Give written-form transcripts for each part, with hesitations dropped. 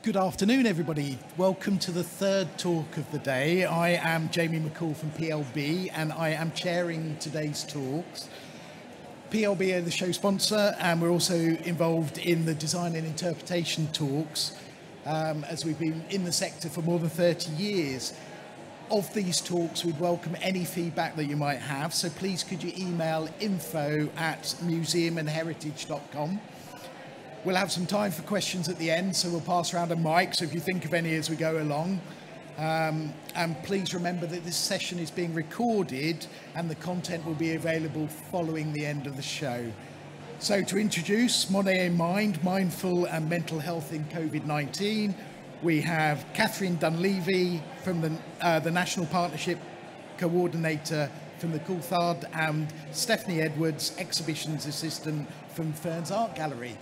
Good afternoon, everybody. Welcome to the third talk of the day. I am Jamie McCall from PLB, and I am chairing today's talks. PLB are the show sponsor, and we're also involved in the design and interpretation talks, as we've been in the sector for more than 30 years. Of these talks, we'd welcome any feedback that you might have, so please could you email info@museumandheritage.com. We'll have some time for questions at the end, so we'll pass around a mic, so if you think of any as we go along. And please remember that this session is being recorded and the content will be available following the end of the show. So to introduce Monet in Mind, Mindful and Mental Health in Covid-19, we have Katherine Dunleavy from the National Partnership Coordinator from the Courtauld, and Stephanie Edwards, Exhibitions Assistant from Ferens Art Gallery.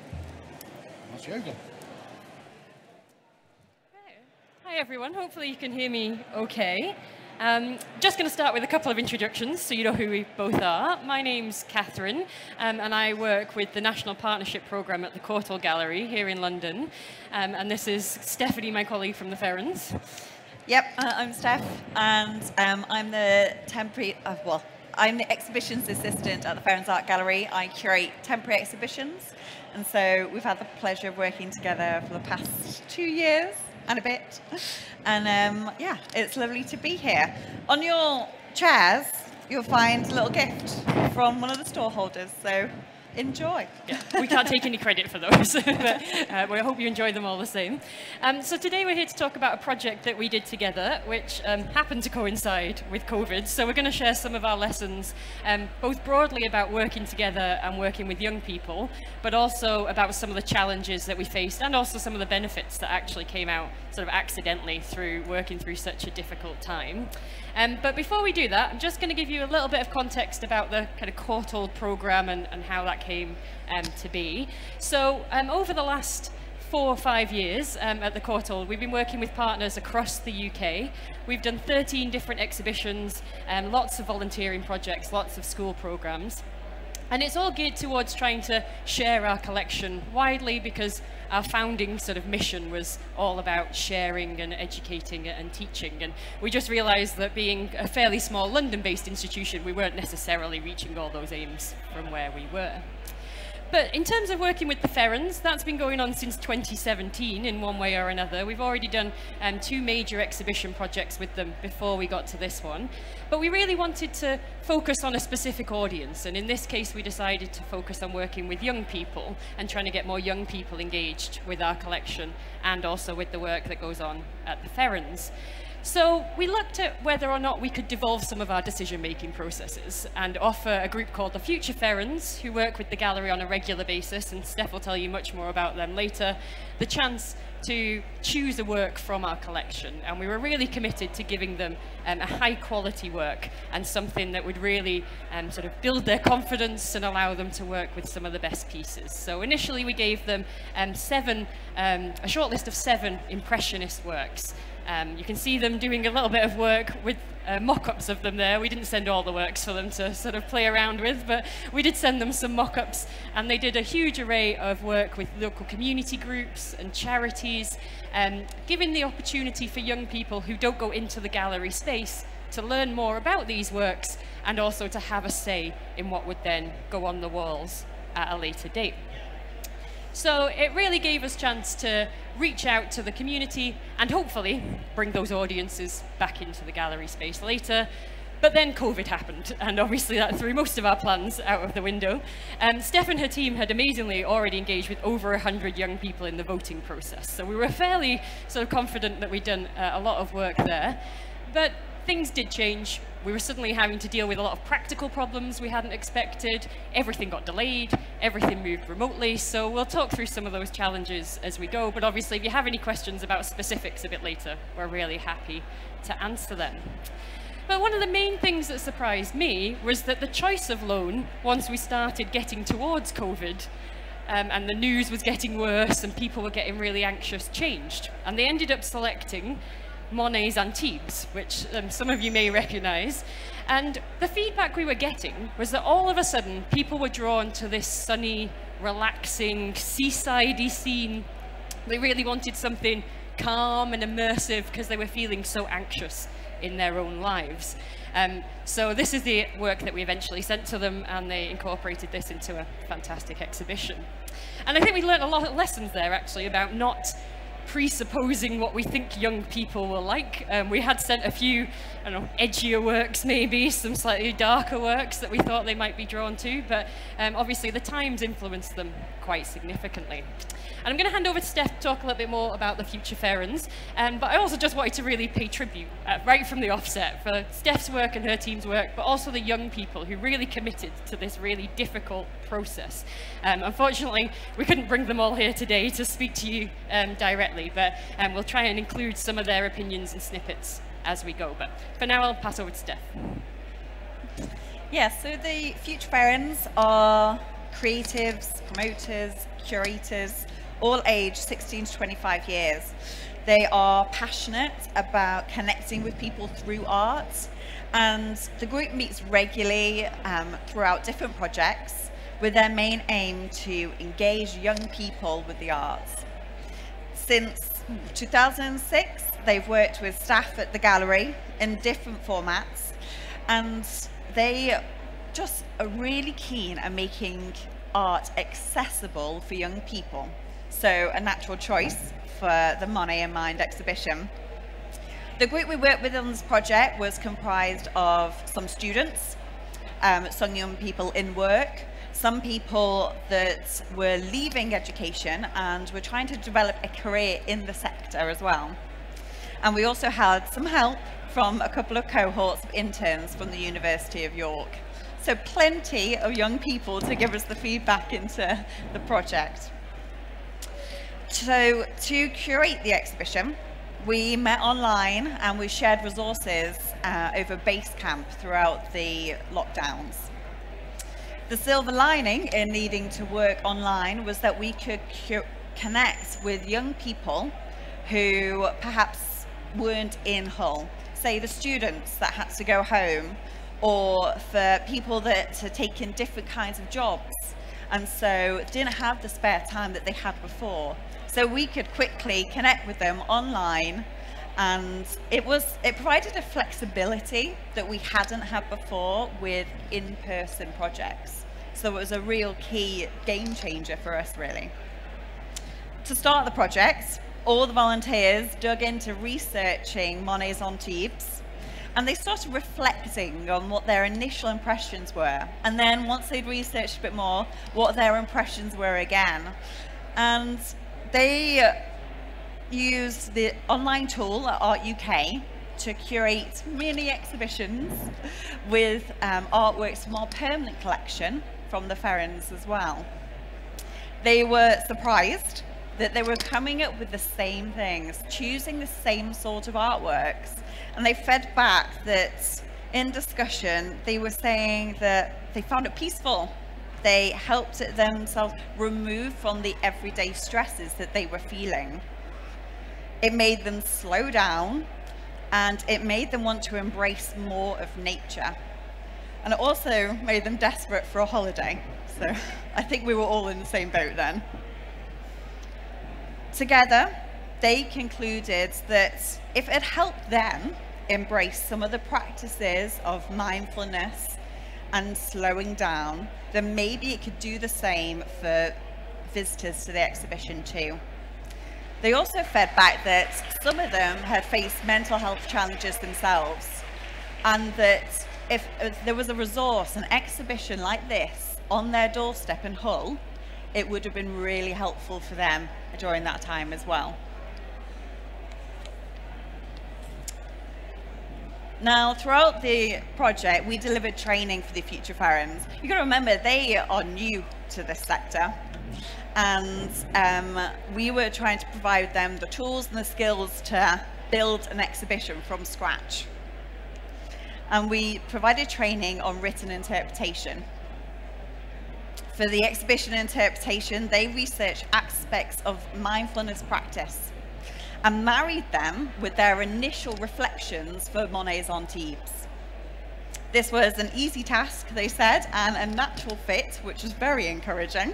Hi everyone, hopefully you can hear me okay. Just going to start with a couple of introductions so you know who we both are. My name's Katherine, and I work with the National Partnership Programme at the Courtauld Gallery here in London. And this is Stephanie, my colleague from the Ferens. Yep, I'm Steph, and I'm the I'm the Exhibitions Assistant at the Ferens Art Gallery. I curate temporary exhibitions, and so we've had the pleasure of working together for the past 2 years and a bit. And yeah, it's lovely to be here. On your chairs, you'll find a little gift from one of the store holders, so enjoy. Yeah, we can't take any credit for those, but we hope you enjoy them all the same. So today we're here to talk about a project that we did together, which happened to coincide with COVID. So we're going to share some of our lessons, both broadly about working together and working with young people, but also about some of the challenges that we faced and also some of the benefits that actually came out sort of accidentally through working through such a difficult time. But before we do that, I'm just going to give you a little bit of context about the kind of Courtauld programme and how that came to be. So over the last 4 or 5 years at the Courtauld, we've been working with partners across the UK. We've done 13 different exhibitions, lots of volunteering projects, lots of school programmes. And it's all geared towards trying to share our collection widely, because our founding sort of mission was all about sharing and educating and teaching. And we just realised that being a fairly small London-based institution, we weren't necessarily reaching all those aims from where we were. But in terms of working with the Ferens, that's been going on since 2017 in one way or another. We've already done 2 major exhibition projects with them before we got to this one. But we really wanted to focus on a specific audience, and in this case we decided to focus on working with young people and trying to get more young people engaged with our collection and also with the work that goes on at the Ferens. So we looked at whether or not we could devolve some of our decision-making processes and offer a group called the Future Ferens, who work with the gallery on a regular basis, and Steph will tell you much more about them later, the chance to choose a work from our collection. And we were really committed to giving them a high-quality work and something that would really sort of build their confidence and allow them to work with some of the best pieces. So initially we gave them a short list of 7 impressionist works. You can see them doing a little bit of work with mock-ups of them there. We didn't send all the works for them to sort of play around with, but we did send them some mock-ups, and they did a huge array of work with local community groups and charities, giving the opportunity for young people who don't go into the gallery space to learn more about these works and also to have a say in what would then go on the walls at a later date. So it really gave us a chance to reach out to the community and hopefully bring those audiences back into the gallery space later. But then COVID happened, and obviously that threw most of our plans out of the window. Steph and her team had amazingly already engaged with over 100 young people in the voting process. So we were fairly sort of confident that we'd done a lot of work there. But things did change. We were suddenly having to deal with a lot of practical problems we hadn't expected. Everything got delayed, everything moved remotely. So we'll talk through some of those challenges as we go. But obviously, if you have any questions about specifics a bit later, we're really happy to answer them. But one of the main things that surprised me was that the choice of loan, once we started getting towards COVID, and the news was getting worse and people were getting really anxious, changed. And they ended up selecting Monet's Antibes, which some of you may recognise. And the feedback we were getting was that all of a sudden people were drawn to this sunny, relaxing, seaside-y scene They really wanted something calm and immersive because they were feeling so anxious in their own lives. So this is the work that we eventually sent to them, and they incorporated this into a fantastic exhibition. And I think we learned a lot of lessons there, actually, about not presupposing what we think young people will like. We had sent a few, I don't know, edgier works maybe, some slightly darker works that we thought they might be drawn to, but obviously the times influenced them quite significantly. And I'm going to hand over to Steph to talk a little bit more about the future Ferens, but I also just wanted to really pay tribute right from the offset for Steph's work and her team's work, but also the young people who really committed to this really difficult process. Unfortunately, we couldn't bring them all here today to speak to you directly, but we'll try and include some of their opinions and snippets as we go. But for now, I'll pass over to Steph. Yeah, so the future Ferens are creatives, promoters, curators, all aged 16 to 25 years. They are passionate about connecting with people through art, and the group meets regularly throughout different projects with their main aim to engage young people with the arts. Since 2006, they've worked with staff at the gallery in different formats, and they just are really keen at making art accessible for young people. So a natural choice for the Monet in Mind exhibition. The group we worked with on this project was comprised of some students, some young people in work, some people that were leaving education and were trying to develop a career in the sector as well. And we also had some help from a couple of cohorts of interns from the University of York. So plenty of young people to give us the feedback into the project. So to curate the exhibition, we met online and we shared resources over Basecamp throughout the lockdowns. The silver lining in needing to work online was that we could connect with young people who perhaps weren't in Hull. Say the students that had to go home, or for people that had taken different kinds of jobs and so didn't have the spare time that they had before. So we could quickly connect with them online, and it provided a flexibility that we hadn't had before with in-person projects. So it was a real key game changer for us, really. To start the project, all the volunteers dug into researching Monet's Antibes, and they started reflecting on what their initial impressions were. And then once they'd researched a bit more, what their impressions were again. And they used the online tool at Art UK to curate mini exhibitions with artworks from our permanent collection from the Ferens as well. They were surprised that they were coming up with the same things, choosing the same sort of artworks. And they fed back that in discussion, they were saying that they found it peaceful. They helped themselves remove from the everyday stresses that they were feeling. It made them slow down, and it made them want to embrace more of nature. And it also made them desperate for a holiday. So I think we were all in the same boat then. Together, they concluded that if it helped them embrace some of the practices of mindfulness and slowing down, then maybe it could do the same for visitors to the exhibition too. They also fed back that some of them had faced mental health challenges themselves, and that if there was a resource, an exhibition like this on their doorstep in Hull, it would have been really helpful for them during that time as well. Now, throughout the project, we delivered training for the future Ferens. You've got to remember, they are new to this sector, and we were trying to provide them the tools and the skills to build an exhibition from scratch. And we provided training on written interpretation. For the exhibition interpretation, they researched aspects of mindfulness practice and married them with their initial reflections for Monet's Antibes. This was an easy task, they said, and a natural fit, which was very encouraging.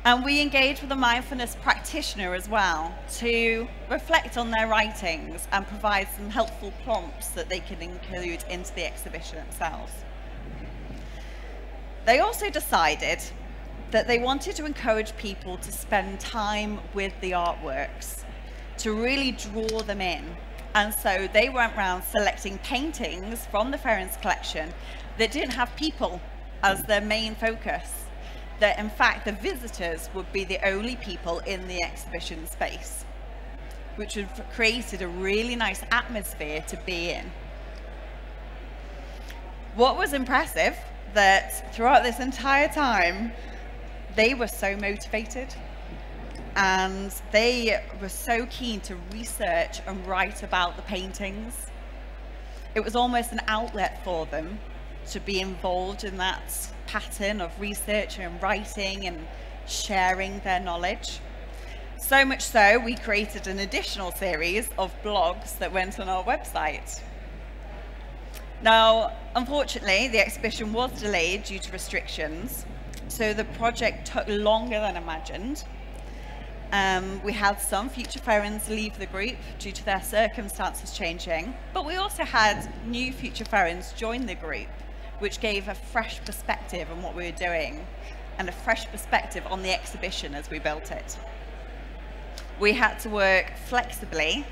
And we engage with a mindfulness practitioner as well to reflect on their writings and provide some helpful prompts that they can include into the exhibition themselves. They also decided that they wanted to encourage people to spend time with the artworks, to really draw them in. And so they went around selecting paintings from the Ferens collection that didn't have people as their main focus, that in fact the visitors would be the only people in the exhibition space, which had created a really nice atmosphere to be in. What was impressive, that throughout this entire time, they were so motivated and they were so keen to research and write about the paintings. It was almost an outlet for them to be involved in that pattern of research and writing and sharing their knowledge. So much so, we created an additional series of blogs that went on our website. Now, unfortunately, the exhibition was delayed due to restrictions, so the project took longer than imagined. We had some future Ferens leave the group due to their circumstances changing, but we also had new future Ferens join the group, which gave a fresh perspective on what we were doing and a fresh perspective on the exhibition as we built it. We had to work flexibly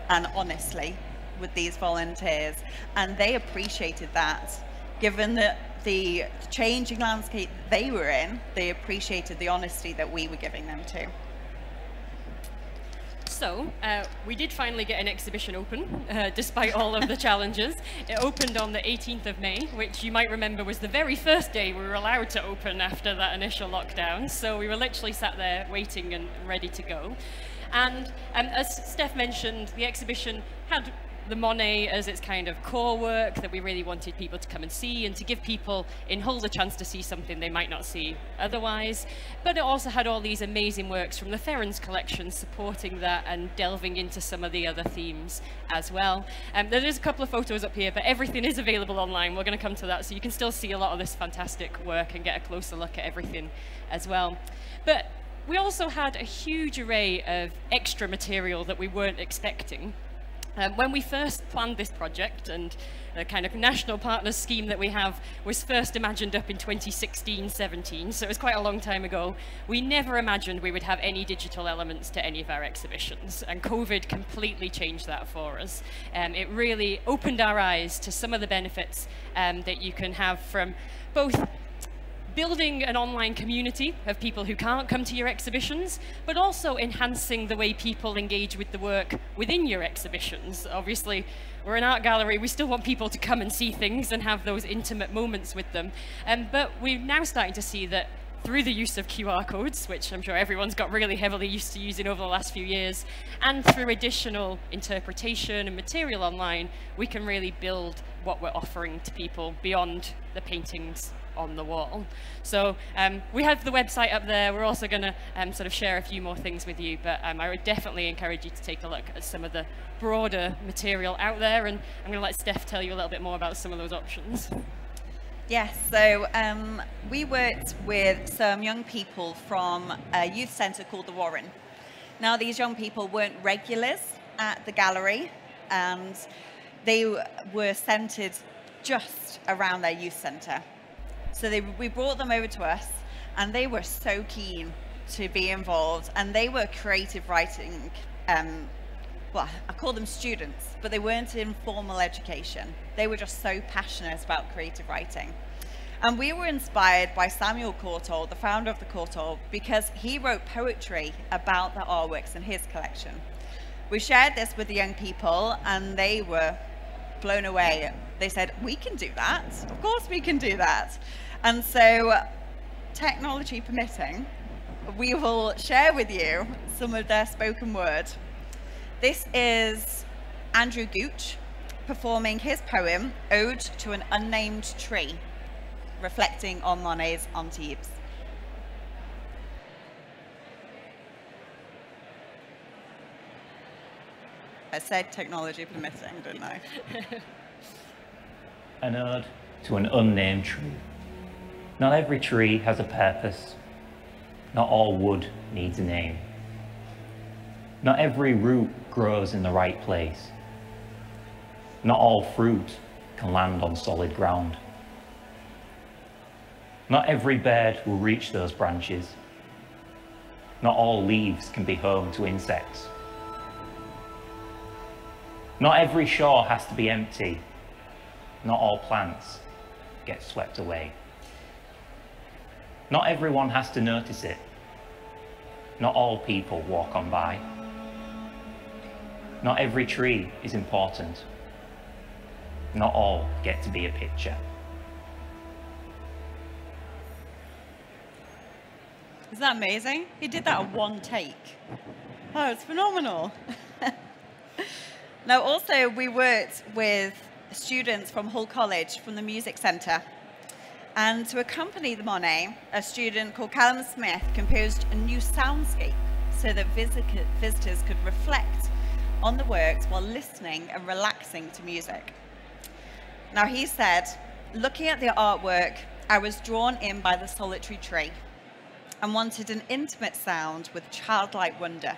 and honestly with these volunteers, and they appreciated that. Given the changing landscape they were in, they appreciated the honesty that we were giving them too. So, we did finally get an exhibition open, despite all of the challenges. It opened on the 18th of May, which you might remember was the very first day we were allowed to open after that initial lockdown. So we were literally sat there waiting and ready to go. And as Steph mentioned, the exhibition had the Monet as its kind of core work that we really wanted people to come and see, and to give people in Hull a chance to see something they might not see otherwise. But it also had all these amazing works from the Ferens collection supporting that and delving into some of the other themes as well. There is a couple of photos up here, but everything is available online. We're going to come to that, so you can still see a lot of this fantastic work and get a closer look at everything as well. But we also had a huge array of extra material that we weren't expecting. When we first planned this project, and the kind of national partners scheme that we have was first imagined up in 2016-17, so it was quite a long time ago, we never imagined we would have any digital elements to any of our exhibitions, and COVID completely changed that for us. It really opened our eyes to some of the benefits that you can have from both building an online community of people who can't come to your exhibitions, but also enhancing the way people engage with the work within your exhibitions. Obviously, we're an art gallery, we still want people to come and see things and have those intimate moments with them. But we're now starting to see that through the use of QR codes, which I'm sure everyone's got really heavily used to using over the last few years, and through additional interpretation and material online, we can really build what we're offering to people beyond the paintings on the wall. So we have the website up there. We're also going to sort of share a few more things with you, but I would definitely encourage you to take a look at some of the broader material out there, and I'm going to let Steph tell you a little bit more about some of those options. Yes, so we worked with some young people from a youth centre called the Warren. Now, these young people weren't regulars at the gallery, and they were centred just around their youth centre. So we brought them over to us, and they were so keen to be involved, and they were creative writing, well, I call them students, but they weren't in formal education. They were just so passionate about creative writing. And we were inspired by Samuel Courtauld, the founder of the Courtauld, because he wrote poetry about the artworks in his collection. We shared this with the young people, and they were blown away. They said, we can do that. Of course we can do that. And so, technology permitting, we will share with you some of their spoken word. This is Andrew Gooch performing his poem, Ode to an Unnamed Tree, reflecting on Monet's Antibes. I said technology permitting, didn't I? An ode to an unnamed tree. Not every tree has a purpose. Not all wood needs a name. Not every root grows in the right place. Not all fruit can land on solid ground. Not every bird will reach those branches. Not all leaves can be home to insects. Not every shore has to be empty. Not all plants get swept away. Not everyone has to notice it. Not all people walk on by. Not every tree is important. Not all get to be a picture. Isn't that amazing? He did that in one take. Oh, it's phenomenal. Now, also, we worked with students from Hull College, from the Music Centre. And to accompany the Monet, a student called Callum Smith composed a new soundscape so that visitors could reflect on the works while listening and relaxing to music. Now, he said, looking at the artwork, I was drawn in by the solitary tree and wanted an intimate sound with childlike wonder,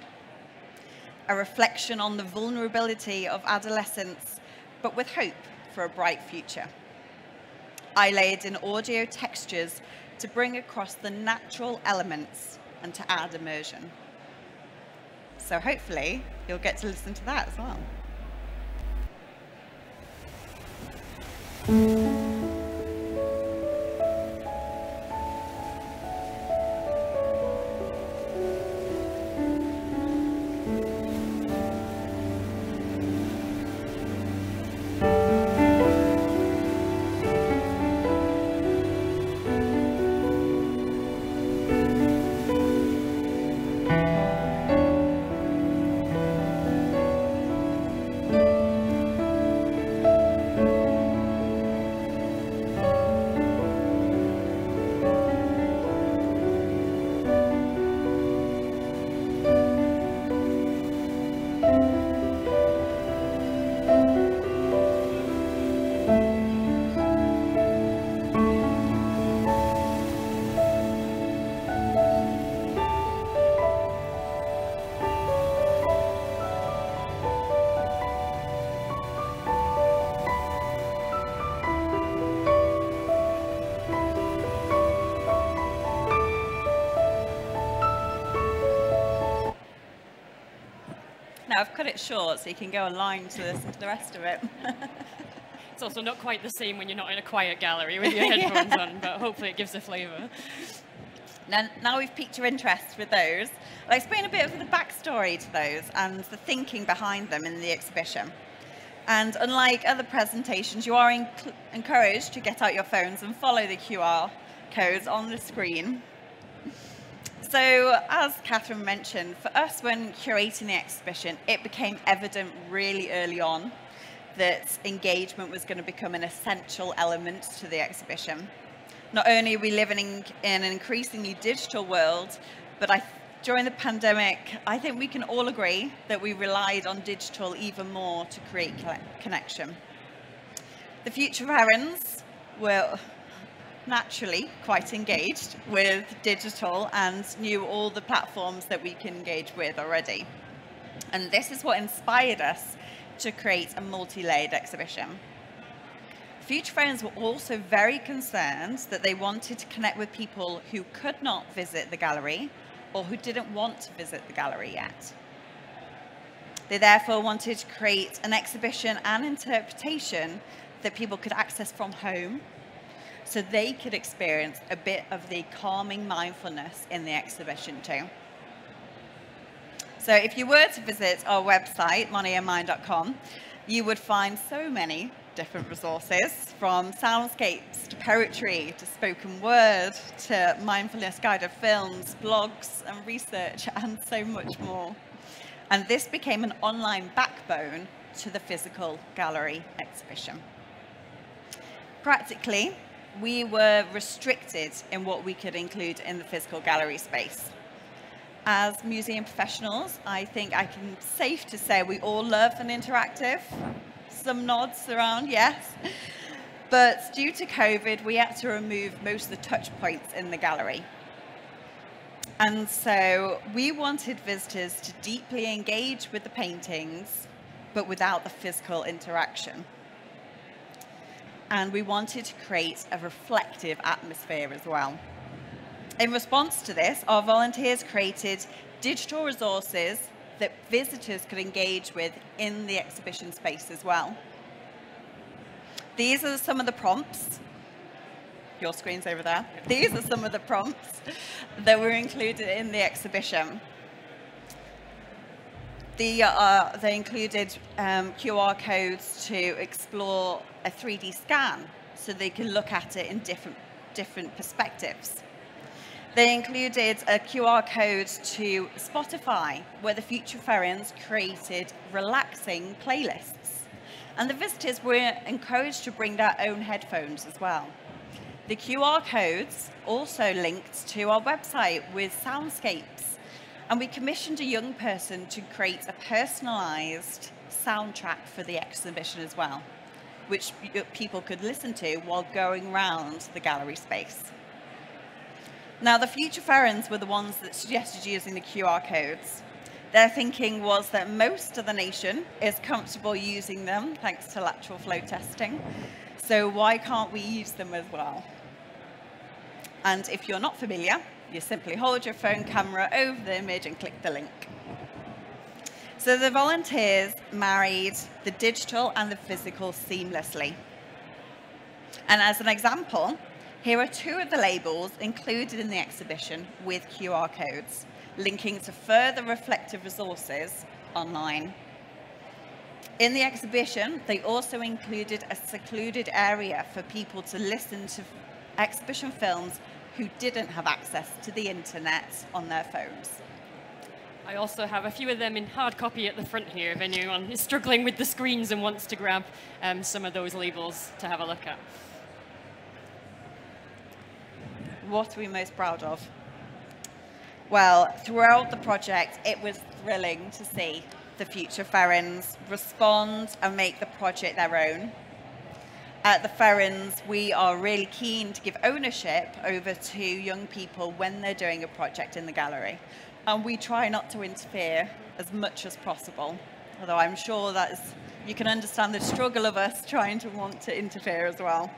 a reflection on the vulnerability of adolescence, but with hope for a bright future. I laid in audio textures to bring across the natural elements and to add immersion. So hopefully you'll get to listen to that as well. Now, I've cut it short so you can go online to listen to the rest of it. It's also not quite the same when you're not in a quiet gallery with your headphones on, but hopefully it gives a flavour. Now we've piqued your interest with those, I'll explain a bit of the backstory to those and the thinking behind them in the exhibition. And unlike other presentations, you are encouraged to get out your phones and follow the QR codes on the screen. So, as Katherine mentioned, for us when curating the exhibition, it became evident really early on that engagement was going to become an essential element to the exhibition. Not only are we living in an increasingly digital world, but during the pandemic, I think we can all agree that we relied on digital even more to create connection. The future Ferens were naturally quite engaged with digital and knew all the platforms that we can engage with already. And this is what inspired us to create a multi-layered exhibition. Future Ferens were also very concerned that they wanted to connect with people who could not visit the gallery or who didn't want to visit the gallery yet. They therefore wanted to create an exhibition and interpretation that people could access from home, so they could experience a bit of the calming mindfulness in the exhibition too. So if you were to visit our website, monetandmind.com, you would find so many different resources, from soundscapes to poetry to spoken word to mindfulness guided films, blogs and research, and so much more. And this became an online backbone to the physical gallery exhibition. Practically, we were restricted in what we could include in the physical gallery space. As museum professionals, I think I can safe to say we all love an interactive. Some nods around, yes. But due to COVID, we had to remove most of the touch points in the gallery. And so we wanted visitors to deeply engage with the paintings, but without the physical interaction. And we wanted to create a reflective atmosphere as well. In response to this, our volunteers created digital resources that visitors could engage with in the exhibition space as well. These are some of the prompts. Your screen's over there. These are some of the prompts that were included in the exhibition. They included QR codes to explore a 3D scan so they can look at it in different perspectives. They included a QR code to Spotify, where the Future Ferens created relaxing playlists. And the visitors were encouraged to bring their own headphones as well. The QR codes also linked to our website with soundscapes. And we commissioned a young person to create a personalized soundtrack for the exhibition as well, which people could listen to while going around the gallery space. Now, the Future Ferens were the ones that suggested using the QR codes. Their thinking was that most of the nation is comfortable using them thanks to lateral flow testing. So why can't we use them as well? And if you're not familiar, you simply hold your phone camera over the image and click the link. So the volunteers married the digital and the physical seamlessly. And as an example, here are two of the labels included in the exhibition with QR codes, linking to further reflective resources online. In the exhibition, they also included a secluded area for people to listen to exhibition films who didn't have access to the internet on their phones. I also have a few of them in hard copy at the front here if anyone is struggling with the screens and wants to grab some of those labels to have a look at. What are we most proud of? Well, throughout the project, it was thrilling to see the Future Ferens respond and make the project their own. At the Ferens, we are really keen to give ownership over to young people when they're doing a project in the gallery. And we try not to interfere as much as possible, although I'm sure that you can understand the struggle of us trying to want to interfere as well.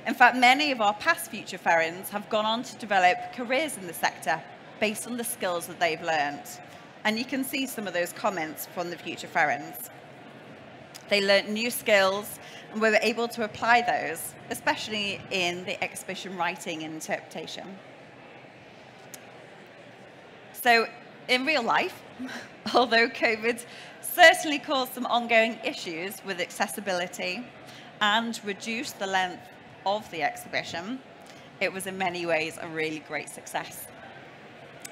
In fact, many of our past Future Ferens have gone on to develop careers in the sector based on the skills that they've learned. And you can see some of those comments from the Future Ferens. They learnt new skills and we were able to apply those, especially in the exhibition writing and interpretation. So in real life, although COVID certainly caused some ongoing issues with accessibility and reduced the length of the exhibition, it was in many ways a really great success.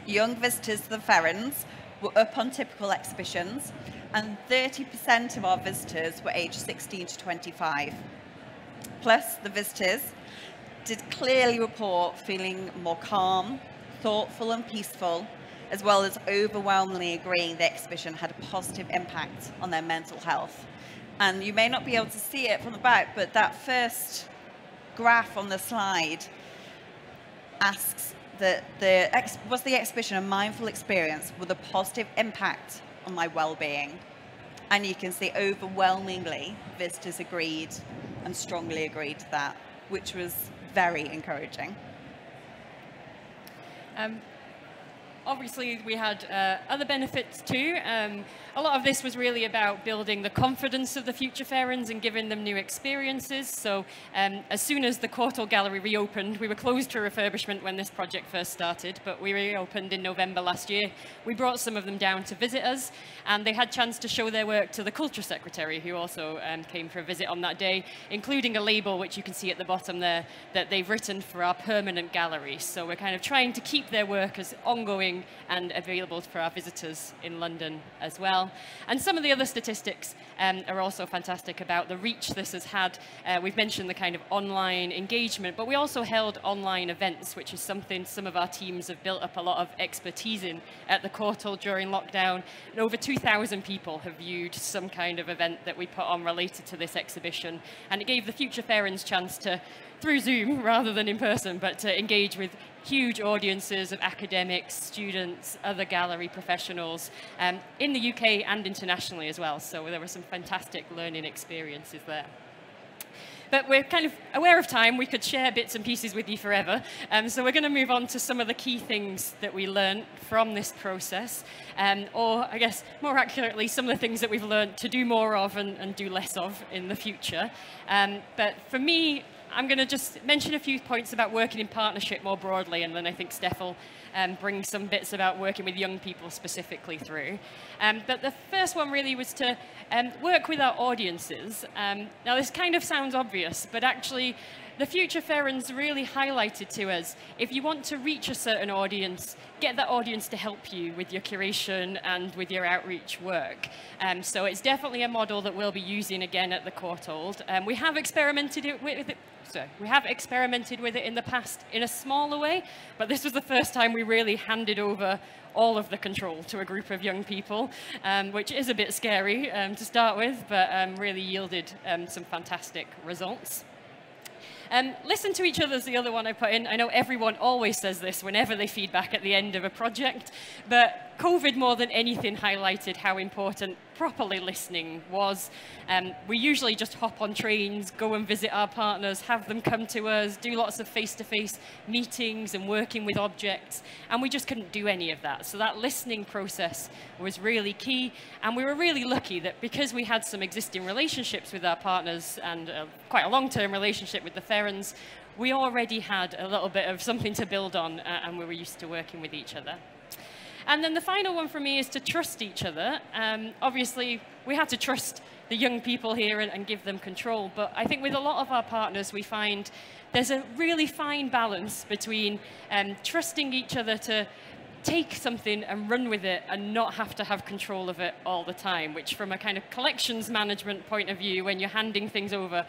Young visitors to the Ferens were up on typical exhibitions, and 30% of our visitors were aged 16 to 25. Plus, the visitors did clearly report feeling more calm, thoughtful and peaceful, as well as overwhelmingly agreeing the exhibition had a positive impact on their mental health. And you may not be able to see it from the back, but that first graph on the slide asks that was the exhibition a mindful experience with a positive impact on my well-being? And you can see overwhelmingly visitors agreed and strongly agreed to that, which was very encouraging. Obviously, we had other benefits too. A lot of this was really about building the confidence of the Future Ferens and giving them new experiences. So as soon as the Courtauld Gallery reopened, we were closed to refurbishment when this project first started, but we reopened in November last year. We brought some of them down to visit us, and they had a chance to show their work to the Culture Secretary, who also came for a visit on that day, including a label, which you can see at the bottom there, that they've written for our permanent gallery. So we're kind of trying to keep their work as ongoing and available for our visitors in London as well. And some of the other statistics are also fantastic about the reach this has had. We've mentioned the kind of online engagement, but we also held online events, which is something some of our teams have built up a lot of expertise in at the Courtauld during lockdown. And over 2,000 people have viewed some kind of event that we put on related to this exhibition. And it gave the Future Ferens chance to through Zoom rather than in person, but to engage with huge audiences of academics, students, other gallery professionals in the UK and internationally as well. So there were some fantastic learning experiences there. But we're kind of aware of time. We could share bits and pieces with you forever. So we're going to move on to some of the key things that we learned from this process, or I guess more accurately, some of the things that we've learned to do more of and do less of in the future. But for me, I'm going to just mention a few points about working in partnership more broadly, and then I think Steph will bring some bits about working with young people specifically through. But the first one really was to work with our audiences. Now this kind of sounds obvious, but actually the Future Ferens really highlighted to us, if you want to reach a certain audience, get that audience to help you with your curation and with your outreach work. So it's definitely a model that we'll be using again at the Courtauld. We have experimented with it. We have experimented with it in the past in a smaller way, but this was the first time we really handed over all of the control to a group of young people, which is a bit scary to start with, but really yielded some fantastic results. Listen to each other is the other one I put in. I know everyone always says this whenever they feedback at the end of a project, but COVID more than anything highlighted how important properly listening was. We usually just hop on trains, go and visit our partners, have them come to us, do lots of face-to-face meetings and working with objects, and we just couldn't do any of that. So that listening process was really key, and we were really lucky that because we had some existing relationships with our partners and quite a long-term relationship with the Ferens, we already had a little bit of something to build on, and we were used to working with each other. And then the final one for me is to trust each other. Obviously, we had to trust the young people here and give them control. But I think with a lot of our partners, we find there's a really fine balance between trusting each other to take something and run with it and not have to have control of it all the time, which from a kind of collections management point of view, when you're handing things over,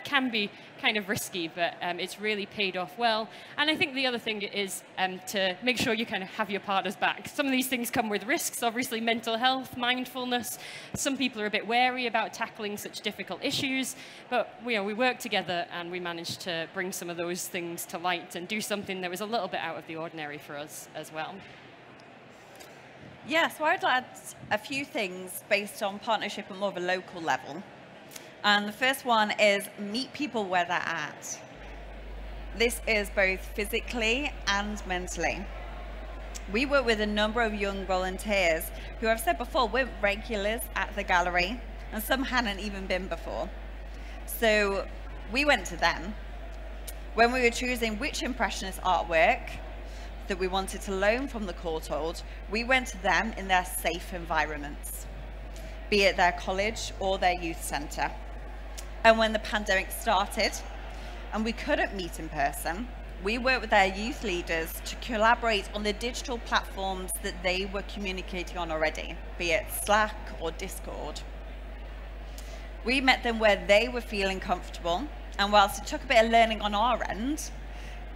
can be kind of risky, but it's really paid off well. And I think the other thing is to make sure you kind of have your partners back. Some of these things come with risks, obviously mental health, mindfulness. Some people are a bit wary about tackling such difficult issues, but we work together and we managed to bring some of those things to light and do something that was a little bit out of the ordinary for us as well. Yeah, so I'd add a few things based on partnership at more of a local level. And the first one is meet people where they're at. This is both physically and mentally. We work with a number of young volunteers who I've said before we're regulars at the gallery, and some hadn't even been before. So we went to them when we were choosing which impressionist artwork that we wanted to loan from the Courtauld. We went to them in their safe environments, be it their college or their youth centre. And when the pandemic started and we couldn't meet in person, we worked with their youth leaders to collaborate on the digital platforms that they were communicating on already, be it Slack or Discord. We met them where they were feeling comfortable, and whilst it took a bit of learning on our end,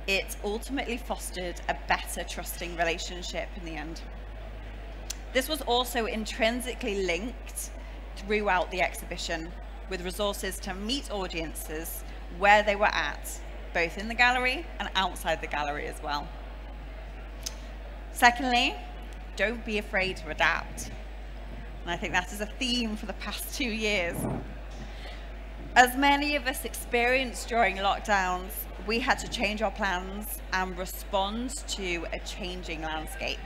it ultimately fostered a better trusting relationship in the end. This was also intrinsically linked throughout the exhibition, with resources to meet audiences where they were at, both in the gallery and outside the gallery as well. Secondly, don't be afraid to adapt. And I think that is a theme for the past 2 years. As many of us experienced during lockdowns, we had to change our plans and respond to a changing landscape.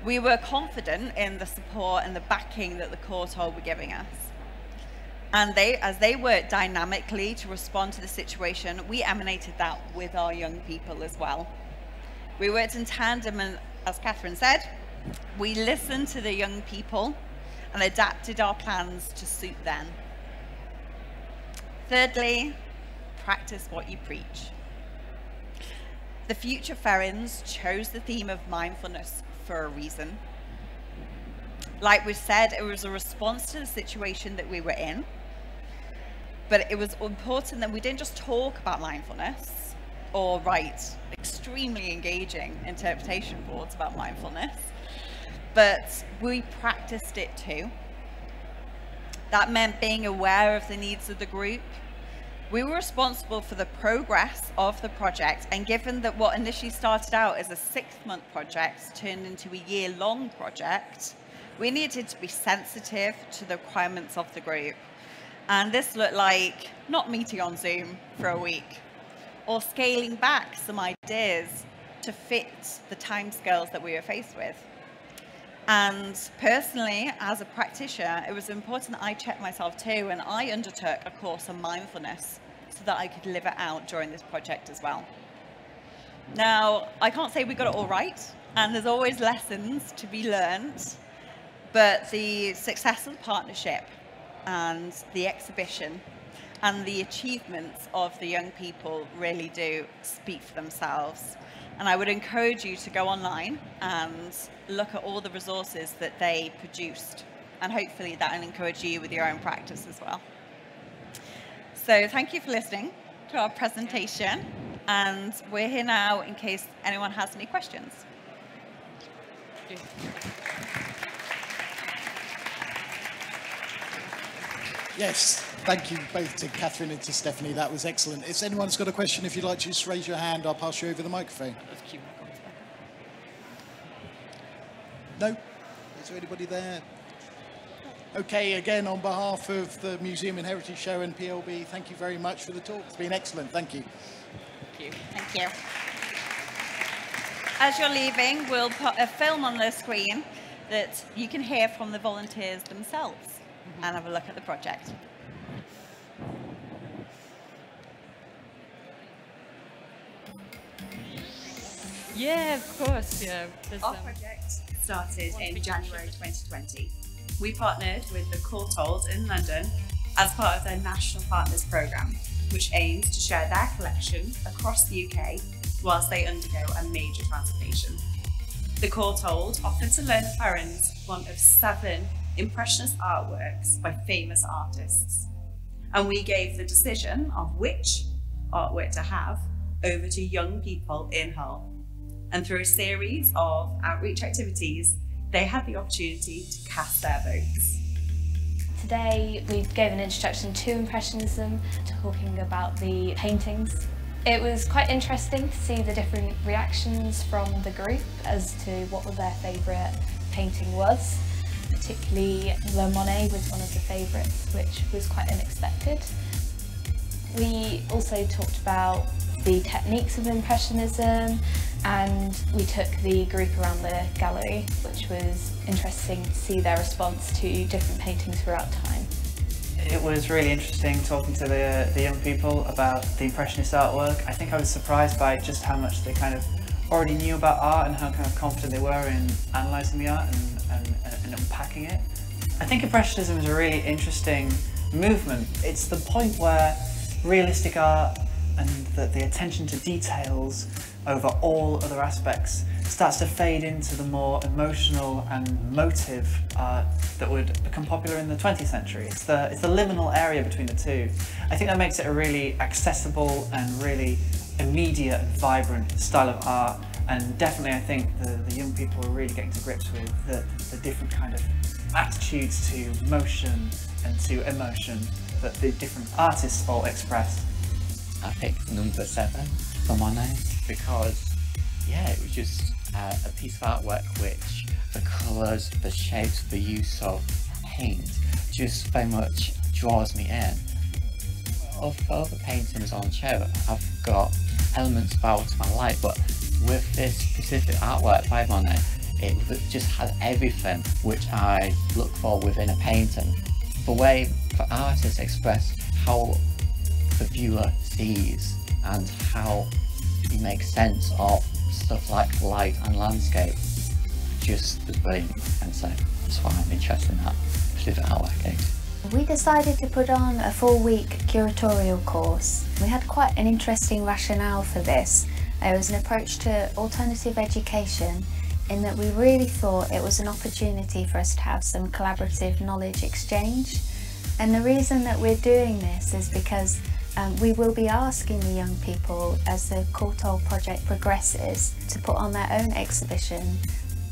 We were confident in the support and the backing that the Courtauld were giving us. And as they worked dynamically to respond to the situation, we emanated that with our young people as well. We worked in tandem, and as Katherine said, we listened to the young people and adapted our plans to suit them. Thirdly, practice what you preach. The Future Ferens chose the theme of mindfulness for a reason. Like we said, it was a response to the situation that we were in, but it was important that we didn't just talk about mindfulness or write extremely engaging interpretation boards about mindfulness, but we practiced it too. That meant being aware of the needs of the group, We were responsible for the progress of the project, and given that what initially started out as a 6-month project turned into a year-long project, we needed to be sensitive to the requirements of the group. And this looked like not meeting on Zoom for a week, or scaling back some ideas to fit the timescales that we were faced with. And personally, as a practitioner, it was important that I checked myself too, and I undertook a course on mindfulness so that I could live it out during this project as well. Now, I can't say we got it all right, and there's always lessons to be learned, but the success of the partnership and the exhibition and the achievements of the young people really do speak for themselves. And I would encourage you to go online and look at all the resources that they produced. And hopefully that will encourage you with your own practice as well. So thank you for listening to our presentation. And we're here now in case anyone has any questions. Yes, thank you both to Katherine and to Stephanie. That was excellent. If anyone's got a question, if you'd like to just raise your hand, I'll pass you over the microphone. No? Is there anybody there? Okay, again, on behalf of the Museum and Heritage Show and PLB, thank you very much for the talk. It's been excellent. Thank you. Thank you. Thank you. As you're leaving, we'll put a film on the screen that you can hear from the volunteers themselves and have a look at the project. Yeah, of course. Yeah. Our project started in January 2020. We partnered with the Courtauld in London as part of their National Partners Programme, which aims to share their collection across the UK whilst they undergo a major transformation. The Courtauld offered to loan the Ferens one of 7 Impressionist artworks by famous artists. And we gave the decision of which artwork to have over to young people in Hull. And through a series of outreach activities, they had the opportunity to cast their votes. Today we gave an introduction to Impressionism, talking about the paintings. It was quite interesting to see the different reactions from the group as to what their favourite painting was. Particularly the Monet was one of the favourites, which was quite unexpected. We also talked about the techniques of Impressionism, and we took the group around the gallery, which was interesting to see their response to different paintings throughout time. It was really interesting talking to the young people about the Impressionist artwork. I think I was surprised by just how much they kind of already knew about art and how kind of confident they were in analysing the art and unpacking it. I think Impressionism is a really interesting movement. It's the point where realistic art and the attention to details over all other aspects starts to fade into the more emotional and motive art that would become popular in the 20th century. It's the liminal area between the two. I think that makes it a really accessible and really immediate and vibrant style of art, and definitely I think the young people are really getting to grips with the different kind of attitudes to motion and to emotion that the different artists all express. I picked number 7 for Monet because, yeah, it was just a piece of artwork which the colours, the shapes, the use of paint just very much draws me in. Of other paintings on show, I've got elements of art I like, but with this specific artwork by Monet, it just had everything which I look for within a painting. The way the artists express how the viewer sees and how you make sense of stuff like light and landscape just was brilliant, and so that's why I'm interested in that specific artwork. We decided to put on a 4-week curatorial course. We had quite an interesting rationale for this. It was an approach to alternative education in that we really thought it was an opportunity for us to have some collaborative knowledge exchange. And the reason that we're doing this is because we will be asking the young people as the Courtauld project progresses to put on their own exhibition.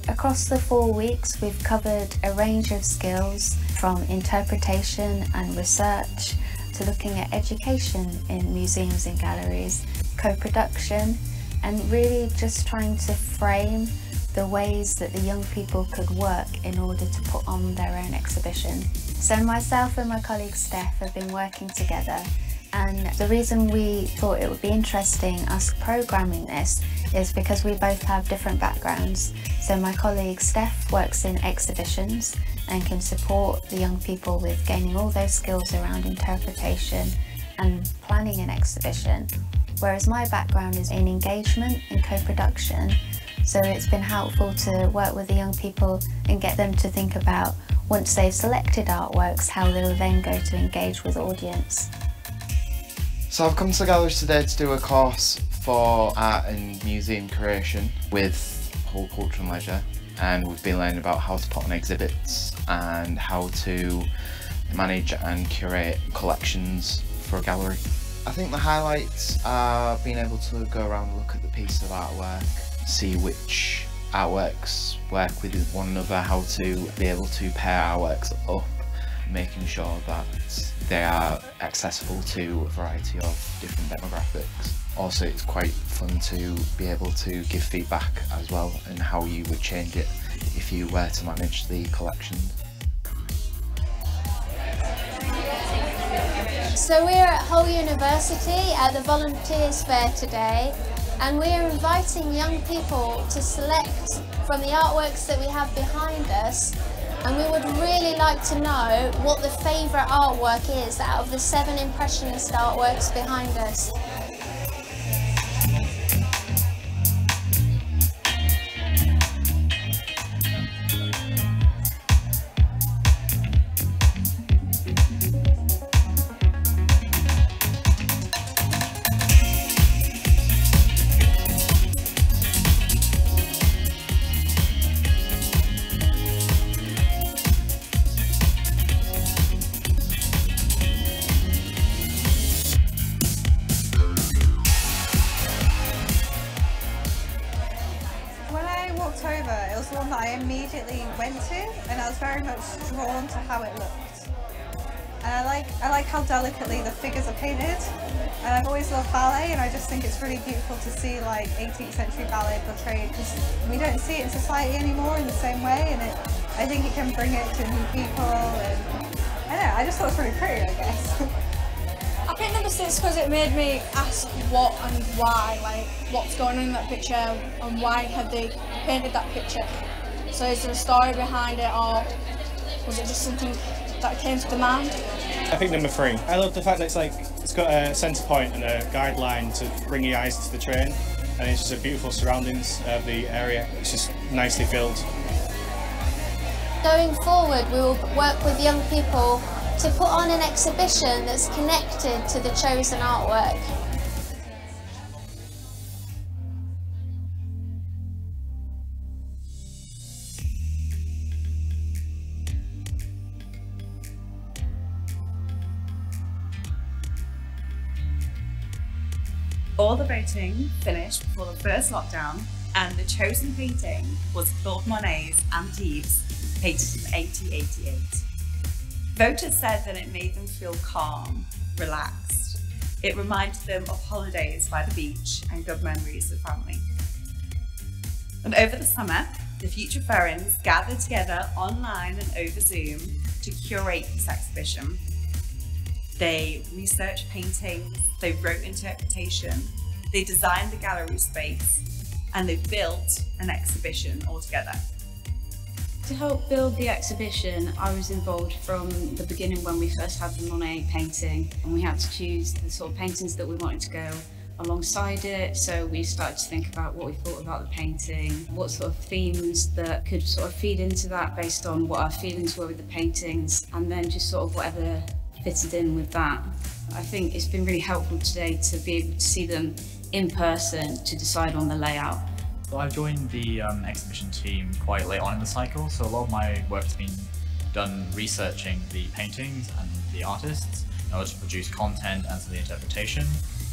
Across the 4 weeks we've covered a range of skills from interpretation and research to looking at education in museums and galleries, co-production, and really just trying to frame the ways that the young people could work in order to put on their own exhibition. So myself and my colleague Steph have been working together, and the reason we thought it would be interesting us programming this is because we both have different backgrounds. So my colleague Steph works in exhibitions and can support the young people with gaining all those skills around interpretation and planning an exhibition, whereas my background is in engagement and co-production. So it's been helpful to work with the young people and get them to think about, once they've selected artworks, how they'll then go to engage with audience. So I've come to the galleries today to do a course for art and museum creation with Hull Culture and Leisure, and we've been learning about how to put on exhibits and how to manage and curate collections for a gallery. I think the highlights are being able to go around and look at the piece of artwork, see which artworks work with one another, how to be able to pair artworks up, making sure that they are accessible to a variety of different demographics. Also, it's quite fun to be able to give feedback as well and how you would change it if you were to manage the collection. So we're at Hull University at the Volunteers Fair today, and we're inviting young people to select from the artworks that we have behind us, and we would really like to know what the favourite artwork is out of the 7 impressionist artworks behind us. It was the one that I immediately went to, and I was very much drawn to how it looked. And I like how delicately the figures are painted. And I've always loved ballet, and I just think it's really beautiful to see like 18th century ballet portrayed, because we don't see it in society anymore in the same way, and I think it can bring it to new people, and I don't know, I just thought it was really pretty, I guess. I picked number 6 because it made me ask what and why, like what's going on in that picture and why have they painted that picture. So is there a story behind it, or was it just something that came to the mind? I picked number 3. I love the fact that it's got a centre point and a guideline to bring your eyes to the train, and it's just a beautiful surroundings of the area. It's just nicely filled. Going forward, we will work with young people to put on an exhibition that's connected to the chosen artwork. All the voting finished before the first lockdown, and the chosen painting was Claude Monet's Antibes, painted in 1888. Voters said that it made them feel calm, relaxed. It reminded them of holidays by the beach and good memories of family. And over the summer, the future Ferens gathered together online and over Zoom to curate this exhibition. They researched paintings, they wrote interpretation, they designed the gallery space, and they built an exhibition altogether. To help build the exhibition, I was involved from the beginning when we first had the Monet painting, and we had to choose the sort of paintings that we wanted to go alongside it. So we started to think about what we thought about the painting, what sort of themes that could sort of feed into that based on what our feelings were with the paintings, and then just sort of whatever fitted in with that. I think it's been really helpful today to be able to see them in person to decide on the layout. Well, I joined the exhibition team quite late on in the cycle, so a lot of my work's been done researching the paintings and the artists in order to produce content and some of the interpretation,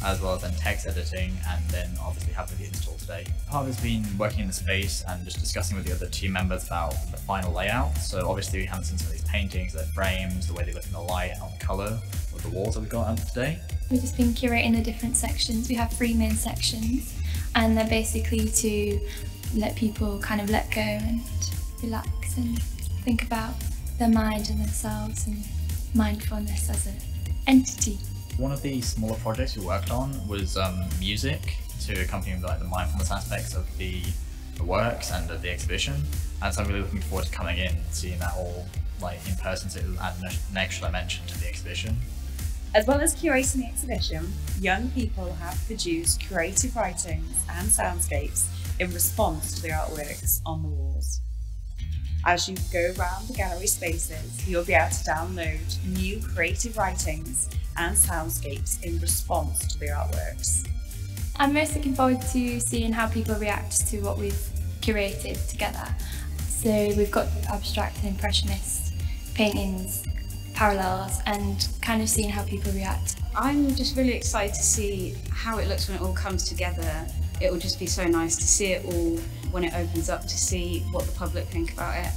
as well as then text editing, and then obviously having the install today. Part has been working in the space and just discussing with the other team members about the final layout. So obviously we haven't seen some of these paintings, their frames, the way they look in the light and on the colour. of the walls that we've got out today. We've just been curating the different sections. We have 3 main sections, and they're basically to let people kind of let go and relax and think about their mind and themselves and mindfulness as an entity. One of the smaller projects we worked on was music to accompany the mindfulness aspects of the works and of the exhibition, and so I'm really looking forward to coming in and seeing that all in person, so it'll add an extra dimension to the exhibition. As well as curating the exhibition, young people have produced creative writings and soundscapes in response to the artworks on the walls. As you go around the gallery spaces, you'll be able to download new creative writings and soundscapes in response to the artworks. I'm most looking forward to seeing how people react to what we've curated together. So we've got abstract and impressionist paintings, parallels, and kind of seeing how people react. I'm just really excited to see how it looks when it all comes together. It will just be so nice to see it all when it opens up, to see what the public think about it.